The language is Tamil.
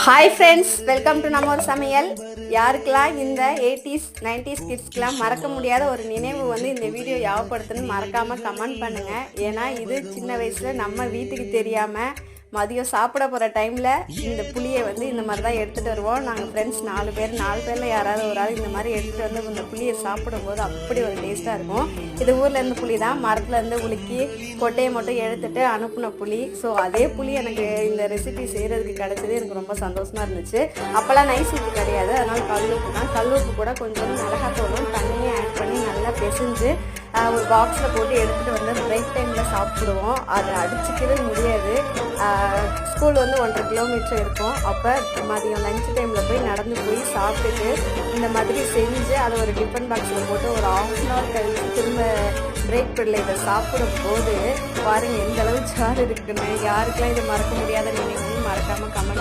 ஹாய் ஃப்ரெண்ட்ஸ், வெல்கம் டு நம்ம ஒரு சமையல். யாருக்கெல்லாம் இந்த 80s 90s கிட்ஸ்க்கெலாம் மறக்க முடியாத ஒரு நினைவு வந்து இந்த வீடியோ ஞாபகப்படுத்துன்னு மறக்காமல் கமெண்ட் பண்ணுங்கள். ஏன்னா இது சின்ன வயசில் நம்ம வீட்டுக்கு தெரியாமல் மதியம் சாப்பிட போகிற டைமில் இந்த புளியை வந்து இந்த மாதிரி தான் எடுத்துகிட்டு வருவோம். நாங்கள் ஃப்ரெண்ட்ஸ் 4 பேரில் யாராவது ஒரு ஆள் இந்த மாதிரி எடுத்துகிட்டு வந்து இந்த புளியை சாப்பிடும்போது அப்படி ஒரு டேஸ்ட்டாக இருக்கும். இது ஊர்லேருந்து புளி தான், மரத்துலேருந்து உலுக்கி கொட்டையை மட்டும் எடுத்துகிட்டு அனுப்புன புளி. ஸோ அதே புளி எனக்கு இந்த ரெசிபி செய்கிறதுக்கு கிடச்சது எனக்கு ரொம்ப சந்தோஷமாக இருந்துச்சு. அப்போல்லாம் நைஸ் உப்பு கிடையாது, அதனால் கல்லுப்பு தான். கல்லுப்பு கூட கொஞ்சம் மிளகாத்தூளும் தண்ணியை ஆட் பண்ணி நல்லா பிசைஞ்சு ஒரு பாக்ஸில் போட்டு எடுத்துகிட்டு வந்து பிரேக் டைமில் சாப்பிடுவோம். அதை அடிச்சிக்கவே முடியாது. ஸ்கூல் வந்து 1.5 கிலோமீட்டர் இருக்கும். அப்போ மதியம் லஞ்ச் டைமில் போய் நடந்து போய் சாப்பிட்டுட்டு இந்த மாதிரி செஞ்சு அதை ஒரு டிஃபன் பாக்ஸில் போட்டு ஒரு ½ கழிச்சு திரும்ப பிரேக் பீரியடில் இதை சாப்பிடும்போது பாருங்கள் எந்த அளவு சாறு இருக்குன்னு. யாருக்கெல்லாம் இதை மறக்க முடியாத நினைவுன்னு மறக்காமல் கமெண்ட்